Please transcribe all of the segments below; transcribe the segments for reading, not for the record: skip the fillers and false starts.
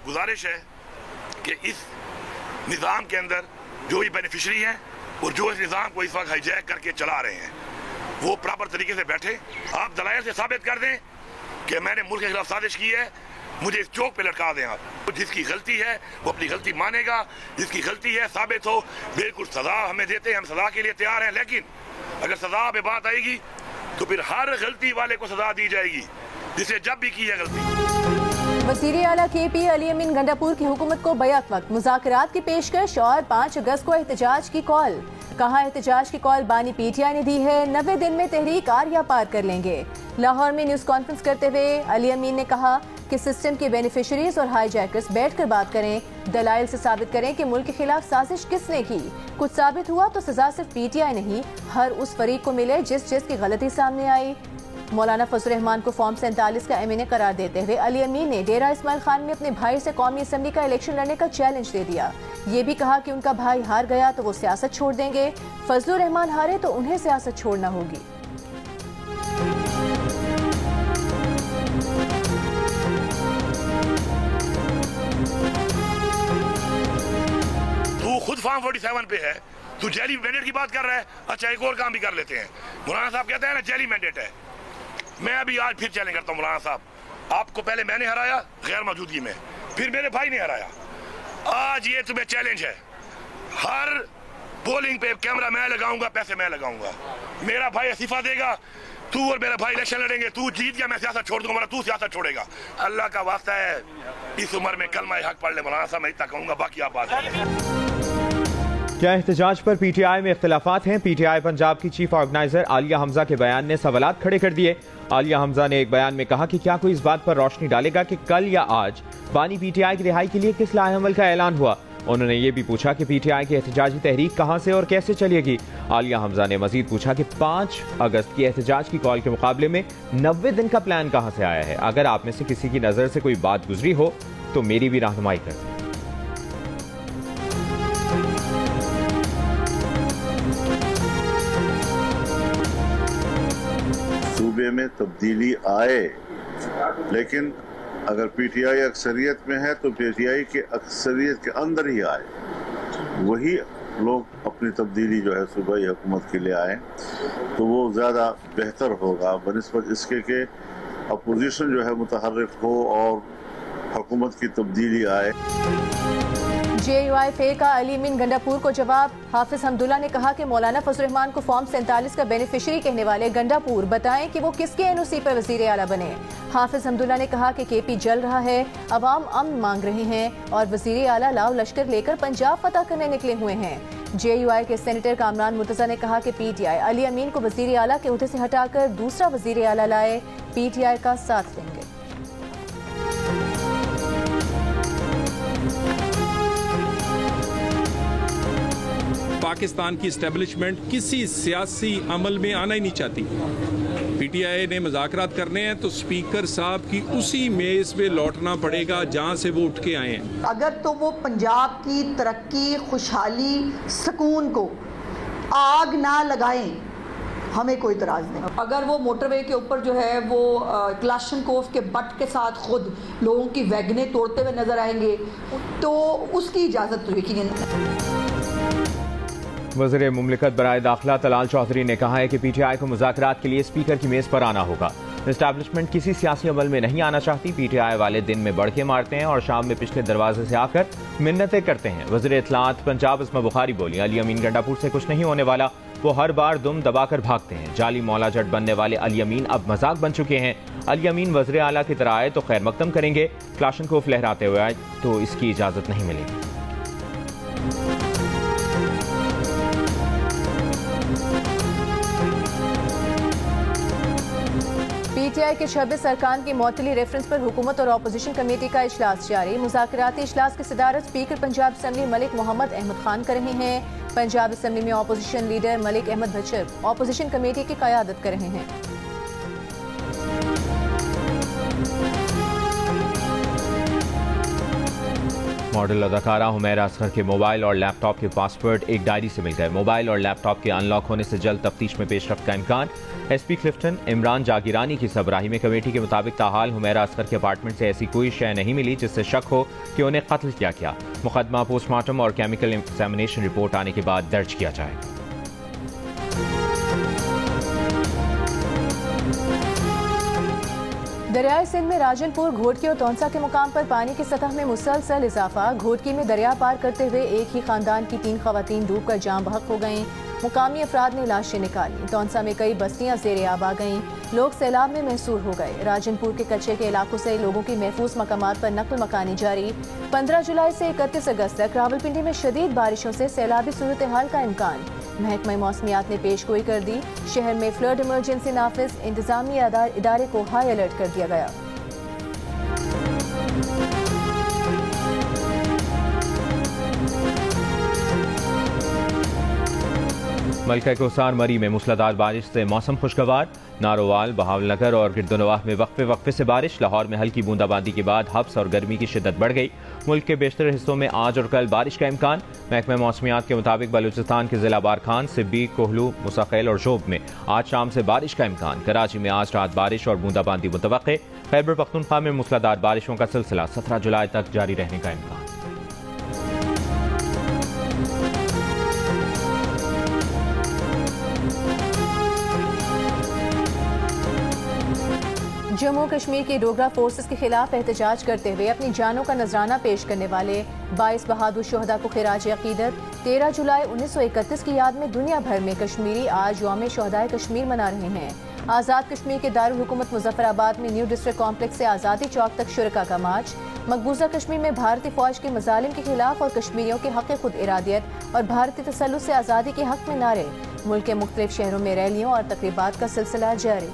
गुजारिश है कि इस निज़ाम के अंदर जो भी बेनिफिशरी हैं और जो इस निज़ाम को इस वक्त हाईजैक करके चला रहे हैं वो प्रॉपर तरीके से बैठे। आप दलाइल से साबित कर दें कि मैंने मुल्क के खिलाफ साजिश की है, मुझे इस चौक पे लटका दें आप। जिसकी गलती है वो अपनी गलती मानेगा, जिसकी गलती है साबित हो, बिल्कुल सजा हमें देते हैं, हम सजा के लिए तैयार हैं। लेकिन अगर सजा पे बात आएगी तो फिर हर गलती वाले को सजा दी जाएगी जिसे जब भी की है गलती। वज़ीर आला KP अली अमीन गंडापुर की हुकूमत को बैक वक्त मुज़ाकरात की पेशकश और 5 अगस्त को एहतजाज की कॉल। कहा एहतजाज की कॉल बानी PTI ने दी है, 90 दिन में तहरीक आरिया पार कर लेंगे। लाहौर में न्यूज़ कॉन्फ्रेंस करते हुए अली अमीन ने कहा कि सिस्टम के बेनिफिशरीज और हाईजैकर्स बैठकर बात करें, दलाइल से साबित करें कि मुल्क के खिलाफ साजिश किसने की। कुछ साबित हुआ तो सजा सिर्फ PTI नहीं, हर उस फरीक को मिले जिसकी गलती सामने आई। मौलाना फजल रहमान को फॉर्म 47 का MNA करार देते हुए अली अमीन ने डेरा इस्माइल खान में अपने भाई से कौमी असम्बली का इलेक्शन लड़ने का चैलेंज दे दिया। ये भी कहा कि उनका भाई हार गया तो वो सियासत छोड़ देंगे, फजल रहमान हारे तो उन्हें सियासत छोड़ना होगी। तू खुद फॉर्म 47 पे है, तू जेली मैंडेट की बात कर रहा है। अच्छा एक और काम भी कर लेते हैं। मौलाना साहब कहते हैं ना जेली मैंडेट है, मैं अभी आज फिर चैलेंज करता हूँ मौलाना साहब, आपको पहले मैंने हराया गैर मौजूदगी में, फिर मेरे भाई ने हराया, आज ये तुम्हें चैलेंज है। हर पोलिंग पे कैमरा मैं लगाऊंगा, पैसे मैं लगाऊंगा, मेरा भाई इस्तीफा देगा, तू और मेरा भाई इलेक्शन लड़ेंगे, तू जीत गया मैं सियासत छोड़ दूंगा, तू सियासत छोड़ेगा। अल्लाह का वास्ता है इस उम्र में कलमा हक पढ़ ले मौलाना साहब, मैं इतना कहूंगा, बाकी आप बात करें। क्या एहतजाज पर PTI में इख्तिलाफात हैं? PTI पंजाब की चीफ ऑर्गेनाइजर आलिया हमजा के बयान ने सवालात खड़े कर दिए। आलिया हमजा ने एक बयान में कहा कि क्या कोई इस बात पर रोशनी डालेगा कि कल या आज बानी PTI की रिहाई के लिए किस लाएअमल का ऐलान हुआ। उन्होंने ये भी पूछा कि PTI की एहतजाजी तहरीक कहां से और कैसे चलेगी। आलिया हमजा ने मजीद पूछा कि 5 अगस्त की एहतजाज की कॉल के मुकाबले में 90 दिन का प्लान कहां से आया है। अगर आप में से किसी की नजर से कोई बात गुजरी हो तो मेरी भी रहनुमाई कर। सूबे में तब्दीली आए, लेकिन अगर PTI अक्सरियत में है तो PTI के अक्सरियत के अंदर ही आए, वही लोग अपनी तब्दीली जो है सूबाई हुकूमत के लिए आए तो वो ज़्यादा बेहतर होगा बनिस्बत इसके कि अपोजिशन जो है मुतहर्रिक हो और हुकूमत की तब्दीली आए। JUIFA का अली अमीन गंडापुर को जवाब। हाफिज हमदुल्ला ने कहा कि मौलाना फजल रहमान को फॉर्म 47 का बेनिफिशरी कहने वाले गंडापुर बताएं कि वो किसके NOC पर वजीर आला बने। हाफिज हमदुल्ला ने कहा कि KP जल रहा है, अवाम अमन मांग रहे हैं और वजीर आला लाव लश्कर लेकर पंजाब फतह करने निकले हुए हैं। JUI के सेनेटर कामरान मुर्तजा ने कहा कि PTI अली अमीन को वजीर आला के ओहदे से हटाकर दूसरा वजीर आला लाए, PTI का साथ देंगे। पाकिस्तान की इस्टेब्लिशमेंट किसी सियासी अमल में आना ही नहीं चाहती। PTI ने मुज़ाकरात करने हैं तो स्पीकर साहब की उसी मेज़ पे लौटना पड़ेगा जहां से वो उठ के आए हैं। अगर तो वो पंजाब की तरक्की, खुशहाली, सुकून को आग ना लगाएं, हमें कोई इतराज़ नहीं। अगर वो मोटरवे के ऊपर जो है वो क्लाशनकोफ के बट के साथ खुद लोगों की वैगनें तोड़ते हुए नजर आएंगे तो उसकी इजाज़त तो यकीनन। वज़ीर मुमलिकत बराए दाखिला तलाल चौधरी ने कहा है कि PTI को मुज़ाकरात के लिए स्पीकर की मेज़ पर आना होगा। एस्टैब्लिशमेंट किसी सियासी अमल में नहीं आना चाहती। PTI वाले दिन में बढ़के मारते हैं और शाम में पिछले दरवाजे से आकर मिन्नतें करते हैं। वज़ीर इत्तलात पंजाब इस्मा बुखारी बोली, अली अमीन गंडापुर से कुछ नहीं होने वाला, वो हर बार दुम दबाकर भागते हैं। जाली मौला जट बनने वाले अली अमीन अब मजाक बन चुके हैं। अली अमीन वज़ीर आला की तरह आए तो खैर मकदम करेंगे, क्लाशनकोफ लहराते हुए आए तो इसकी इजाज़त नहीं मिलेगी। PTI के 26 अरकान की मौतली रेफरेंस पर हुकूमत और अपोजिशन कमेटी का इजलास जारी। मुज़ाकराती इजलास की सदारत स्पीकर पंजाब असम्बली मलिक मोहम्मद अहमद खान कर रहे हैं। पंजाब असम्बली में opposition leader Malik Ahmad Bachar opposition committee की क़यादत कर रहे हैं। मॉडल अदाकारा हुमैरा असगर के मोबाइल और लैपटॉप के पासवर्ड एक डायरी से मिल गए। मोबाइल और लैपटॉप के अनलॉक होने से जल्द तफ्तीश में पेशरफ्त का इम्कान। SP क्लिफ्टन इमरान जागीरानी की सरबराही में कमेटी के मुताबिक ताहाल हुमैरा असगर के अपार्टमेंट से ऐसी कोई शय नहीं मिली जिससे शक हो कि उन्हें कत्ल किया गया। मुकदमा पोस्टमार्टम और केमिकल एग्जामिनेशन रिपोर्ट आने के बाद दर्ज किया जाएगा। दरियाई सिंध में राजनपुर, घोटकी और तौंसा के मुकाम पर पानी की सतह में मुसलसल इजाफा। घोटकी में दरिया पार करते हुए एक ही खानदान की 3 खवातीन डूबकर जाम बहक हो गईं। मुकामी अफराद ने लाशें निकाली। तौंसा में कई बस्तियां ज़ेरे आब आ गईं। लोग सैलाब में महसूर हो गए। राजनपुर के कच्चे के इलाकों से लोगों की महफूज मकामात पर नकल मकानी जारी। 15 जुलाई से 31 अगस्त तक रावलपिंडी में शदीद बारिशों से सैलाबी सूरत हाल का इम्कान। महकमा मौसमियात ने पेशगोई कर दी। शहर में फ्लड इमरजेंसी नाफिज, इंतजामी इदारे को हाई अलर्ट कर दिया गया। मलका कोसार मरी में मूसलाधार बारिश से मौसम खुशगवार। नारोवाल, बहावलनगर और गिरदोनवाह में वक्फे वक्फे से बारिश। लाहौर में हल्की बूंदाबांदी के बाद हब्स और गर्मी की शिद्दत बढ़ गई। मुल्क के बेशतर हिस्सों में आज और कल बारिश का इम्कान। महकमा मौसमियात के मुताबिक बलूचिस्तान के जिला बारखान, सिब्बी, कोहलू, मुसाखैल और जोब में आज शाम से बारिश का इम्कान। कराची में आज रात बारिश और बूंदाबांदी मुतवक्के। खैबर पख्तूनख्वा में मूसलाधार बारिशों का सिलसिला 17 जुलाई तक जारी रहने का इम्कान। जम्मू कश्मीर की डोगरा फोर्सेस के खिलाफ एहतजाज करते हुए अपनी जानों का नजराना पेश करने वाले 22 बहादुर शोहदा को खिराज अकीदत। 13 जुलाई 1931 की याद में दुनिया भर में कश्मीरी आज यौम शोहदाए कश्मीर मना रहे हैं। आज़ाद कश्मीर के दारुल हुकूमत मुजफ्फराबाद में न्यू डिस्ट्रिक्ट कॉम्प्लेक्स से आज़ादी चौक तक शुरका का मार्च। मकबूजा कश्मीर में भारतीय फौज के मजालिम के खिलाफ और कश्मीरियों के हक खुद इरादियत और भारतीय तसल्लुत से आज़ादी के हक में नारे। मुल्क के मुख्तलिफ शहरों में रैलियों और तकरीबात का सिलसिला जारी।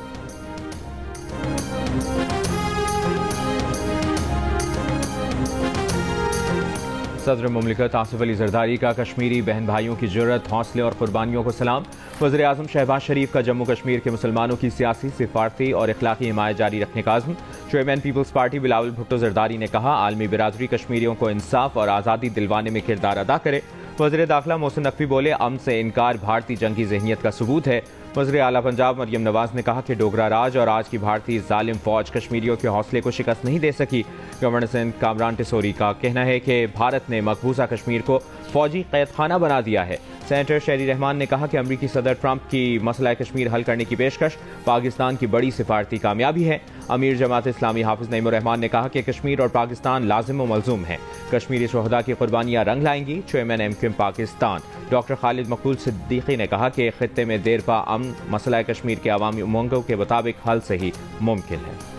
सदर मुमलिकत आसिफ अली जरदारी का कश्मीरी बहन भाइयों की जुर्रत, हौसले और कुर्बानियों को सलाम। वज़ीर आज़म शहबाज शरीफ का जम्मू कश्मीर के मुसलमानों की सियासी, सिफारती और इखलाकी हिमायत जारी रखने का आज़म। Chairman Peoples Party Bilawal Bhutto Zardari ने कहा, आलमी बिरादरी कश्मीरियों को इंसाफ और आज़ादी दिलवाने में किरदार अदा करे। वज़ीर दाखिला मोहसिन नकवी बोले, अमन से इनकार भारतीय जंगी ज़हनियत का सबूत है। वज़ीर आला पंजाब मरियम नवाज ने कहा कि डोगरा राज और आज की भारतीय जालिम फौज कश्मीरियों के हौसले को शिकस्त नहीं दे सकी। गवर्नर सिंध कामरान टिसोरी का कहना है कि भारत ने मकबूजा कश्मीर को फौजी कैद खाना बना दिया है। सेनेटर शहरी रहमान ने कहा कि अमरीकी सदर ट्रंप की मसला कश्मीर हल करने की पेशकश पाकिस्तान की बड़ी सिफारती कामयाबी है। अमीर जमात इस्लामी हाफिज नईमुर रहमान ने कहा कि कश्मीर और पाकिस्तान लाजिम व मलजूम है। कश्मीरी शोहदा की कुर्बानियां रंग लाएंगी। Chairman MQM Pakistan doctor Khalid Maqbool Siddiqui ने कहा कि खित्ते में देरपा अमन मसला कश्मीर के अवामी उमंगों के मुताबिक हल से ही मुमकिन है।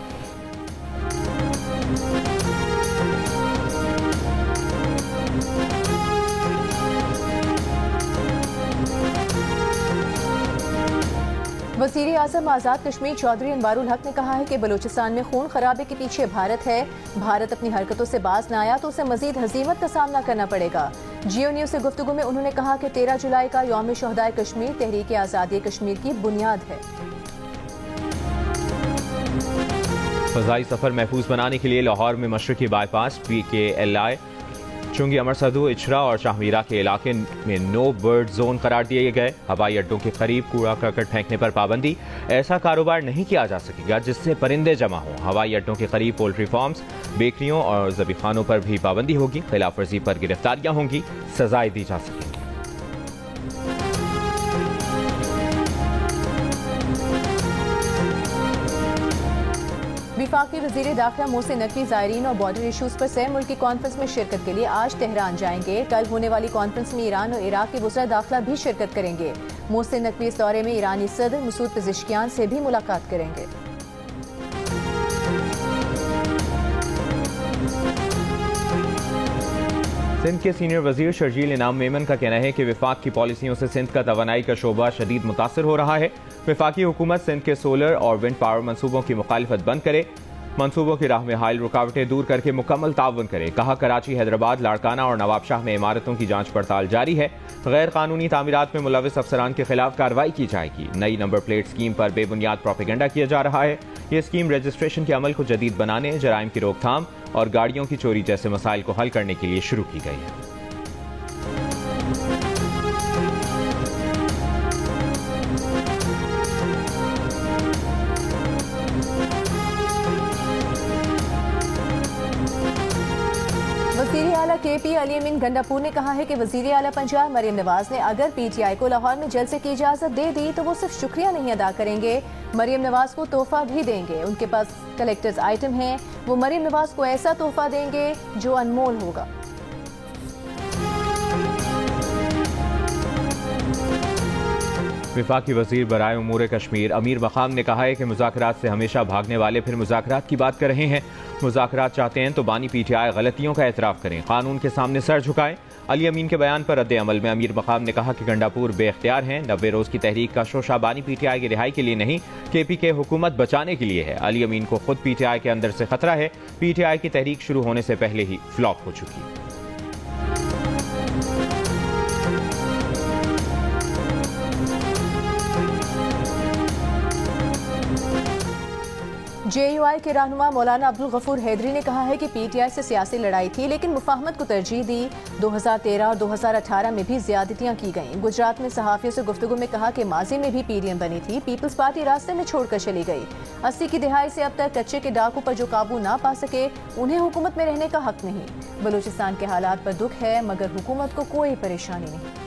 वज़ीर आज़म आज़ाद कश्मीर चौधरी अनवारुल हक ने कहा है कि बलूचिस्तान में खून खराबे के पीछे भारत है। भारत अपनी हरकतों से बाज न आया तो उसे मजीद हजीमत का सामना करना पड़ेगा। जियो न्यूज़ से गुफ्तगू में उन्होंने कहा कि 13 जुलाई का यौम शोहदाए कश्मीर तहरीक आज़ादी कश्मीर की बुनियाद है। फ़ज़ाई सफ़र महफूज बनाने के लिए लाहौर में मशरकी बाईपास PKLI चुंगी अमरसदू, इचरा और शाहमीरा के इलाके में नो बर्ड जोन करार दिए गए। हवाई अड्डों के करीब कूड़ा करकट फेंकने पर पाबंदी। ऐसा कारोबार नहीं किया जा सकेगा जिससे परिंदे जमा हों। हवाई अड्डों के करीब पोल्ट्री फार्म्स, बेकरियों और ज़बीखानों पर भी पाबंदी होगी। खिलाफ वर्जी पर गिरफ्तारियां होंगी, सजाएं दी जा सकेंगी। वफाकी वज़ीर दाखिला मोहसिन नकवी ज़ायरीन और बॉर्डर इशूज़ पर सह मुल्की कॉन्फ्रेंस में शिरकत के लिए आज तेहरान जाएंगे। कल होने वाली कॉन्फ्रेंस में ईरान और इराक के वज़ीर दाखिला भी शिरकत करेंगे। मोहसिन नकवी इस दौरे में ईरानी सदर मसूद पेज़ेश्कियान से भी मुलाकात करेंगे। सिंध के सीनियर वजीर शर्जील इनाम मेमन का कहना है कि विफाक की पॉलिसियों से सिंध का तवानाई का शोबा शदीद मुतासर हो रहा है। विफाकी हुकूमत सिंध के सोलर और विंड पावर मनसूबों की मुखालिफत बंद करे, मनसूबों की राह में हायल रुकावटें दूर करके मुकम्मल ताउन करे। कहा, कराची, हैदराबाद, लाड़काना और नवाबशाह में इमारतों की जांच पड़ताल जारी है। गैर कानूनी तामीरात में मुलविस अफसरान के खिलाफ कार्रवाई की जाएगी। नई नंबर प्लेट स्कीम पर बेबुनियाद प्रोपेगेंडा किया जा रहा है। ये स्कीम रजिस्ट्रेशन के अमल को जदीद बनाने, जराइम की रोकथाम और गाड़ियों की चोरी जैसे मसाइल को हल करने के लिए शुरू की गई है। वज़ीर आला KP अली अमीन गंडापुर ने कहा है कि वज़ीर आला पंजाब मरियम नवाज ने अगर PTI को लाहौर में जलसे की इजाज़त दे दी तो वो सिर्फ शुक्रिया नहीं अदा करेंगे, मरियम नवाज को तोहफा भी देंगे। उनके पास कलेक्टर्स आइटम हैं, वो मरियम नवाज को ऐसा तोहफा देंगे जो अनमोल होगा। वफाकी वज़ीर बराए उमूर कश्मीर अमीर मकाम ने कहा है कि मुज़ाकरात से हमेशा भागने वाले फिर मुज़ाकरात की बात कर रहे हैं। मुज़ाकरात चाहते हैं तो बानी PTI गलतियों का एतराफ़ करें, कानून के सामने सर झुकाएं। अली अमीन के बयान पर रद्द अमल में अमीर मकाम ने कहा कि गंडापुर बेख्तियार हैं। 90 रोज़ की तहरीक का शोशा बानी PTI की रिहाई के लिए नहीं, KP के हुकूमत बचाने के लिए है। अली अमीन को खुद PTI के अंदर से खतरा है। PTI की तहरीक शुरू होने से पहले ही फ्लॉप हो चुकी है। JUI के रहनुमा मौलाना अब्दुल गफूर हैदरी ने कहा है कि PTI से सियासी लड़ाई थी लेकिन मुफाहमत को तरजीह दी। 2013 और 2018 में भी ज्यादतियां की गईं। गुजरात में सहाफियों से गुफ्तगू में कहा कि माजी में भी PDM बनी थी, पीपल्स पार्टी रास्ते में छोड़कर चली गई। 80 की दिहाई से अब तक कच्चे के डाकू पर जो काबू ना पा सके उन्हें हुकूमत में रहने का हक नहीं। बलूचिस्तान के हालात पर दुख है मगर हुकूमत को कोई परेशानी नहीं।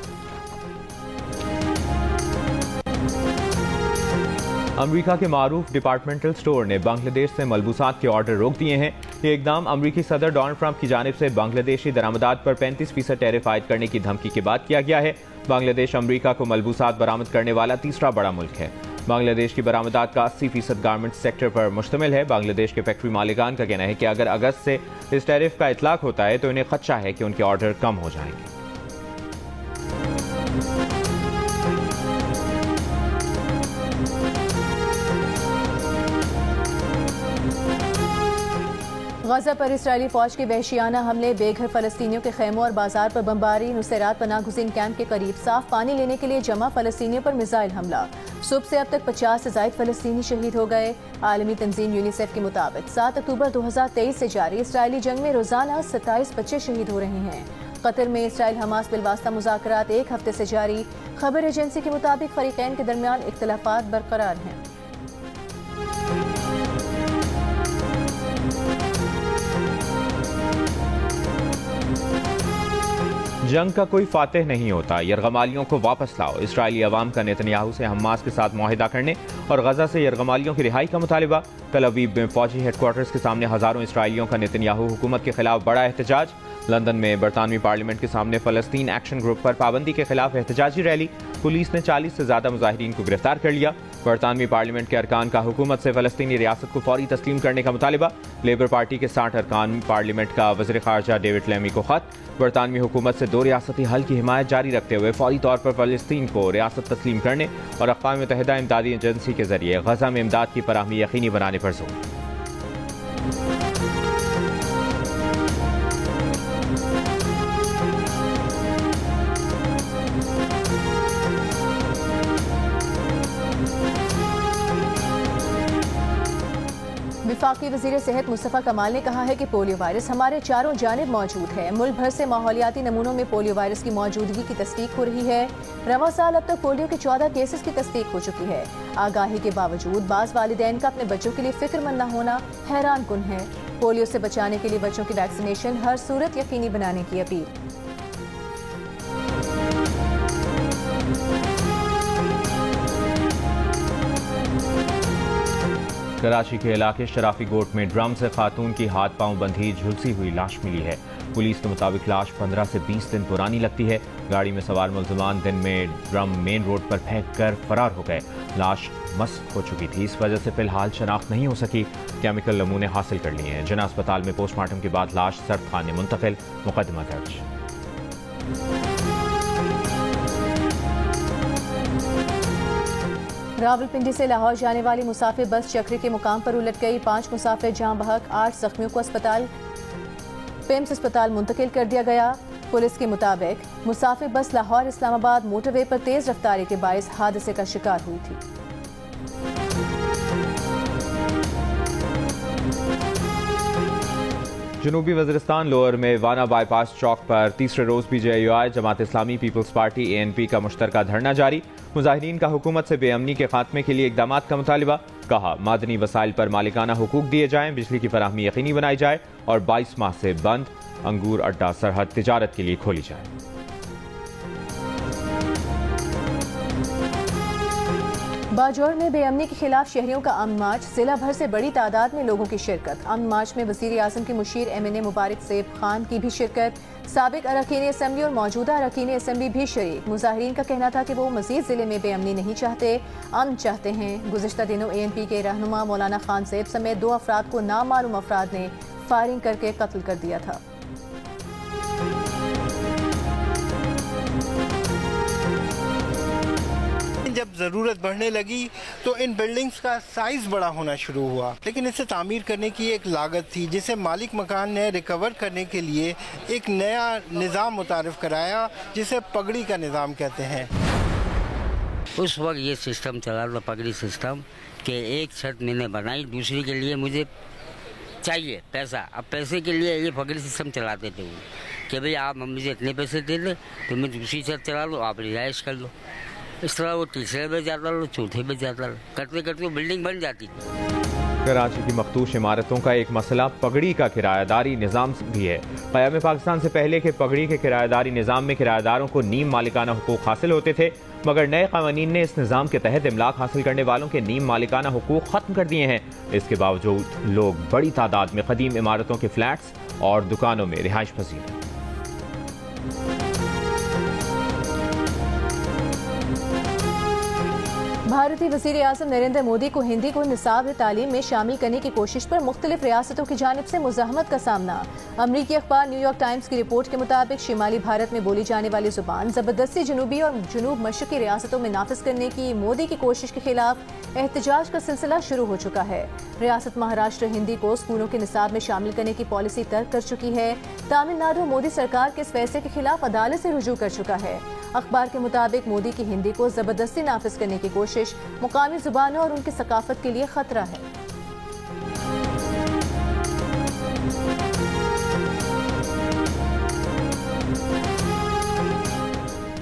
अमरीका के मारूफ डिपार्टमेंटल स्टोर ने बांग्लादेश से मलबूसात के ऑर्डर रोक दिए हैं। ये इकदाम अमरीकी सदर डोनाल्ड ट्रंप की जानिब से बांग्लादेशी दरामदात पर 35% टैरिफ आयद करने की धमकी के बाद किया गया है। बांग्लादेश अमरीका को मलबूसात बरामद करने वाला तीसरा बड़ा मुल्क है। बांग्लादेश की बरामदात का 80% गारमेंट सेक्टर पर मुश्तमिल है। बांग्लादेश के फैक्ट्री मालिकान का कहना है कि अगर अगस्त से इस टैरिफ का इतलाक होता है तो इन्हें खदशा है कि उनके ऑर्डर कम हो जाएंगे। गजा पर इसराइली फौज के वहशियाना हमले, बेघर फलस्तीनियों के खेमों और बाजार पर बमबारी, नुसैरात पनाहगुज़ीन कैंप के करीब साफ पानी लेने के लिए जमा फलस्तीनियों पर मिसाइल हमला। सुबह से अब तक 50 से ज़ायद फलस्तीनी शहीद हो गए। आलमी तंजीम यूनिसेफ के मुताबिक 7 अक्टूबर 2023 से जारी इसराइली जंग में रोजाना 27 बच्चे शहीद हो रहे हैं। कतर में इसराइल हमास बिलवास्ता मुज़ाकरात 1 हफ्ते से जारी। खबर एजेंसी के मुताबिक फरीकैन के दरमियान इख्तिलाफात बरकरार हैं। जंग का कोई फातेह नहीं होता, यरगमालियों को वापस लाओ। इसराइली अवाम का नेतन्याहू से हमास के साथ मुआहिदा करने और गजा से यरगमालियों की रिहाई का मुतालिबा। तल अवीव में फौजी हेडक्वार्टर्स के सामने हजारों इसराइलियों का नेतन्याहू हुकूमत के खिलाफ बड़ा एहतजाज। लंदन में बरतानवी पार्लियामेंट के सामने फलस्तीन एक्शन ग्रुप पर पाबंदी के खिलाफ एहतजाजी रैली। पुलिस ने 40 से ज्यादा मुजाहिरीन को गिरफ्तार कर लिया। बरतानवी पार्लियामेंट के अरकान का हुकूमत से फलस्तीनी रियासत को फौरी तस्लीम करने का मुतालिबा। लेबर पार्टी के 60 अरकान पार्लियामेंट का वज़ीर ख़ारजा डेविड लेमी को खत। बरतानवी हुकूमत से 2 रियासती हल की हिमायत जारी रखते हुए फौरी तौर पर फलस्तीन को रियासत तस्लीम करने और अक़वाम मुत्तहिदा इमदादी एजेंसी के जरिए गजा में इमदाद की फराहमी यकीनी बनाने पर जोर। वफाकी वज़ीर सेहत मुस्तफ़ा कमाल ने कहा है कि पोलियो वायरस हमारे चारों जानिब मौजूद है। मुल्क भर से माहौलियाती नमूनों में पोलियो वायरस की मौजूदगी की तस्दीक हो रही है। रवा साल अब तक पोलियो के 14 केसेस की तस्दीक हो चुकी है। आगाही के बावजूद बाज़ वालिदैन का अपने बच्चों के लिए फिक्रमंद न होना हैरान कुन है। पोलियो से बचाने के लिए बच्चों की वैक्सीनेशन हर सूरत यकीनी बनाने की अपील। कराची के इलाके शराफी गोट में ड्रम से खातून की हाथ पांव बंधी झुलसी हुई लाश मिली है। पुलिस के मुताबिक लाश 15 से 20 दिन पुरानी लगती है। गाड़ी में सवार मुल्जिमान दिन में ड्रम मेन रोड पर फेंक कर फरार हो गए। लाश मस्त हो चुकी थी, इस वजह से फिलहाल शनाख्त नहीं हो सकी। केमिकल नमूने हासिल कर लिए हैं। जना अस्पताल में पोस्टमार्टम के बाद लाश सर्द खाने मुंतकिल। मुकदमा दर्ज। रावलपिंडी से लाहौर जाने वाली मुसाफिर बस चक्री के मुकाम पर उलट गई। 5 मुसाफिर जाँ बहक, 8 जख्मियों को पेम्स अस्पताल मुंतकिल कर दिया गया। पुलिस के मुताबिक मुसाफिर बस लाहौर इस्लामाबाद मोटरवे पर तेज रफ्तारी के बायस हादसे का शिकार हुई थी। जनूबी वज़ीरिस्तान लोअर में वाना बाईपास चौक पर तीसरे रोज़ PJI Jamaat Islami peoples party ANP का मुश्तरका धरना जारी। मुजाहिरीन का हुकूमत से बेअमनी के खात्मे के लिए इक़दाम का मुतालिबा। कहा मादनी वसाइल पर मालिकाना हुकूक दिए जाएं, बिजली की फराहमी यकीनी बनाई जाए और 22 माह से बंद अंगूर अड्डा सरहद तिजारत के लिए खोली जाए। बाजौर में बेअमनी के खिलाफ शहरियों का अमन मार्च, जिला भर से बड़ी तादाद में लोगों की शिरकत। अमन मार्च में वज़ीर आज़म के मुशीर MNA मुबारक सेब खान की भी शिरकत। साबिक अरकान असम्बली और मौजूदा अरकान असम्बली भी शरीक। मुजाहिरीन का कहना था कि वो मज़ीद जिले में बेअमनी नहीं चाहते, अमन चाहते हैं। गुज़िश्ता दिनों ANP के रहनुमा मौलाना खान सेब समेत 2 अफराद को नामालूम अफराद ने फायरिंग करके कत्ल कर दिया था। जब ज़रूरत बढ़ने लगी तो इन बिल्डिंग्स का साइज़ बड़ा होना शुरू हुआ, लेकिन इसे तामीर करने की एक लागत थी जिसे मालिक मकान ने रिकवर करने के लिए एक नया निज़ाम मुतारिफ कराया जिसे पगड़ी का निज़ाम कहते हैं। उस वक्त ये सिस्टम चला था, पगड़ी सिस्टम, कि एक छत मैंने बनाई, दूसरी के लिए मुझे चाहिए पैसा। अब पैसे के लिए ये पगड़ी सिस्टम चलाते थे वो कि भाई आप मुझे इतने पैसे दे दे तो मैं दूसरी छत चला लो, आप रिहाइश कर लो। इस तरह वो तीसरे में जाता लो, चौथे में जाता लो, करते करते वो बिल्डिंग बन जाती थी। कराची की मखदूश इमारतों का एक मसला पगड़ी का किरायादारी निज़ाम भी है। क़याम पाकिस्तान से पहले के पगड़ी के किरायादारी निज़ाम में किरायादारों को नीम मालिकाना हुकूक हासिल होते थे, मगर नए क़वानीन ने इस निज़ाम के तहत इमलाक हासिल करने वालों के नीम मालिकाना हुकूक ख़त्म कर दिए हैं। इसके बावजूद लोग बड़ी तादाद में क़दीम इमारतों के फ्लैट्स और दुकानों में रिहाइश पजीर हैं। भारतीय वज़ीर आज़म नरेंद्र मोदी को हिंदी को निसाब तालीम में शामिल करने की कोशिश पर मुख्तलिफ रियासतों की जानिब से मुज़ाहमत का सामना। अमरीकी अखबार न्यूयॉर्क टाइम्स की रिपोर्ट के मुताबिक शिमाली भारत में बोली जाने वाली जुबान ज़बरदस्ती जनूबी और जनूब मशरक़ी रियासतों में नाफिज करने की मोदी की कोशिश के खिलाफ एहतजाज का सिलसिला शुरू हो चुका है। रियासत महाराष्ट्र हिंदी को स्कूलों के निसाब में शामिल करने की पॉलिसी तर्क कर चुकी है। तमिलनाडु मोदी सरकार के इस फैसले के खिलाफ अदालत से रुजू कर चुका है। अखबार के मुताबिक मोदी की हिंदी को जबरदस्ती नाफिज करने की कोशिश मुकामी जुबानों और उनकी सकाफत के लिए खतरा है।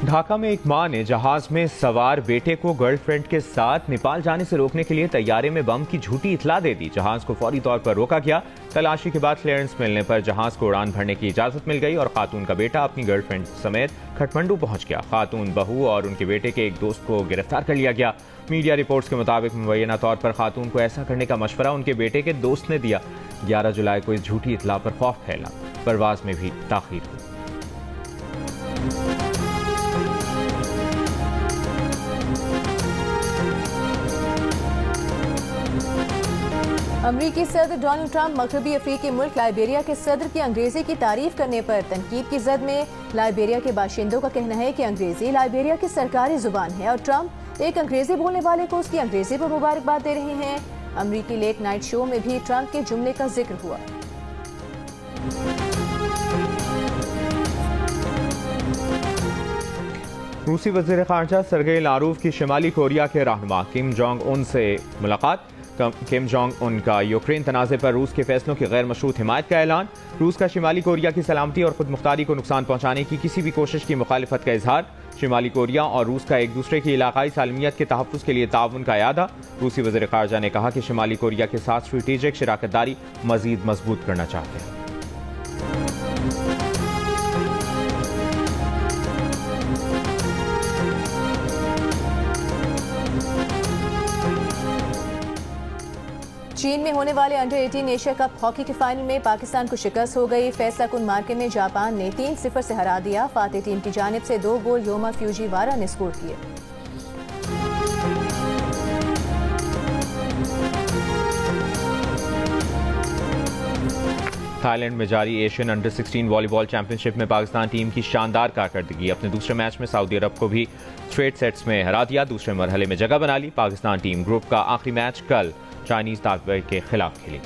ढाका में एक मां ने जहाज में सवार बेटे को गर्लफ्रेंड के साथ नेपाल जाने से रोकने के लिए तैयारे में बम की झूठी इतला दे दी। जहाज को फौरी तौर पर रोका गया। तलाशी के बाद क्लियरेंस मिलने पर जहाज को उड़ान भरने की इजाजत मिल गई और खातून का बेटा अपनी गर्लफ्रेंड समेत खटमंडू पहुंच गया। खातून, बहू और उनके बेटे के एक दोस्त को गिरफ्तार कर लिया गया। मीडिया रिपोर्ट्स के मुताबिक मुबैना तौर पर खातून को ऐसा करने का मशवरा उनके बेटे के दोस्त ने दिया। 11 जुलाई को इस झूठी इतला पर खौफ फैला। परवाज में भी ताखीर हुई। अमरीकी सदर डोनाल्ड ट्रंप मगरबी अफ्रीकी मुल्क लाइबेरिया के सदर की अंग्रेजी की तारीफ करने पर तनकीद की जद में। लाइबेरिया के बाशिंदों का कहना है कि अंग्रेजी लाइबेरिया की सरकारी जुबान है और ट्रंप एक अंग्रेजी बोलने वाले को उसकी अंग्रेजी पर मुबारकबाद दे रहे हैं। अमरीकी लेट नाइट शो में भी ट्रंप के जुमले का जिक्र हुआ। रूसी वज़ीर ख़ारजा सरगेई लारोव की शिमाली कोरिया के रहनुमा किम जोंग उन से मुलाकात। किम जोंग उन का यूक्रेन तनाज़े पर रूस के फैसलों की गैर मशरूत हिमायत का ऐलान। रूस का शिमाली कोरिया की सलामती और खुद मुख्तारी को नुकसान पहुंचाने की किसी भी कोशिश की मुखालिफत का इजहार। शिमाली कोरिया और रूस का एक दूसरे की इलाकाई सालमियत के तहफ़्फ़ुज़ के लिए ताउन का यादा। रूसी वज़ीर ख़ारजा ने कहा कि शिमाली कोरिया के साथ स्ट्रेटेजिक शराकतदारी मज़ीद मजबूत करना चाहते हैं। चीन में होने वाले अंडर 18 एशिया कप हॉकी के फाइनल में पाकिस्तान को शिकस्त हो गई। फैसला कुन मार्के में जापान ने 3-0 से हरा दिया। फातेह टीम की जानिब से 2 गोल योमा फ्यूजीवारा ने स्कोर किए। थाईलैंड में जारी एशियन अंडर 16 वॉलीबॉल चैंपियनशिप में पाकिस्तान टीम की शानदार कारकर्दगी। अपने दूसरे मैच में सऊदी अरब को भी स्ट्रेट सेट्स में हरा दिया। दूसरे मरहले में जगह बना ली। पाकिस्तान टीम ग्रुप का आखिरी मैच कल चाइनीज ताइपे के खिलाफ खेली।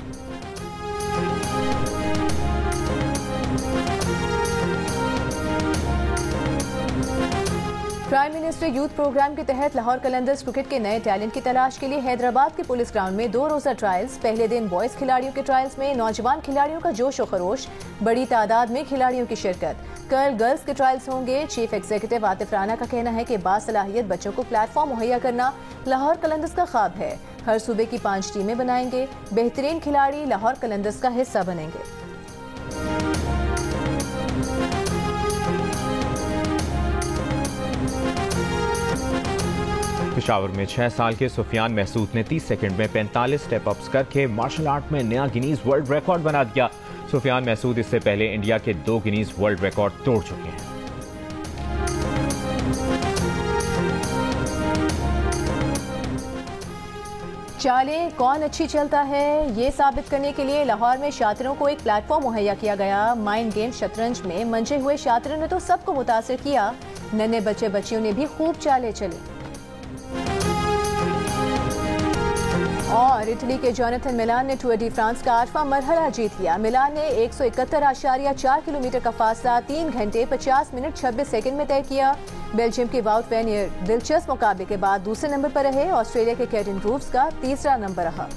प्राइम मिनिस्टर यूथ प्रोग्राम के तहत लाहौर कलंदर्स क्रिकेट के नए टैलेंट की तलाश के लिए हैदराबाद के पुलिस ग्राउंड में 2 रोजा ट्रायल्स। पहले दिन बॉयज खिलाड़ियों के ट्रायल्स में नौजवान खिलाड़ियों का जोश और खरोश, बड़ी तादाद में खिलाड़ियों की शिरकत। कल गर्ल्स के ट्रायल्स होंगे। चीफ एग्जीक्यूटिव आतिफ राना का कहना है कि बासलाहियत बच्चों को प्लेटफॉर्म मुहैया करना लाहौर कलंदर्स का ख्वाब है। हर सूबे की 5 टीमें बनाएंगे। बेहतरीन खिलाड़ी लाहौर कलंदर्स का हिस्सा बनेंगे। पेशावर में 6 साल के सुफियान महसूद ने 30 सेकंड में 45 स्टेप अप्स करके मार्शल आर्ट में नया गिनीज वर्ल्ड रिकॉर्ड बना दिया। सुफियान महसूद इससे पहले इंडिया के 2 गिनीज वर्ल्ड रिकॉर्ड तोड़ चुके हैं। चालें कौन अच्छी चलता है, ये साबित करने के लिए लाहौर में शातिरों को एक प्लेटफॉर्म मुहैया किया गया। माइंड गेम शतरंज में मंजे हुए शातिरों ने तो सबको मुतासिर किया। नन्हे बच्चे बच्चियों ने भी खूब चालें चली। और इटली के जोनाथन मिलान ने टूर डी फ्रांस का 8वां मरहला जीत लिया। मिलान ने 171.4 किलोमीटर का फासला 3 घंटे 50 मिनट 26 सेकंड में तय किया। बेल्जियम के वाउट वेनियर दिलचस्प मुकाबले के बाद दूसरे नंबर पर रहे। ऑस्ट्रेलिया के केविन रूव्स का तीसरा नंबर रहा।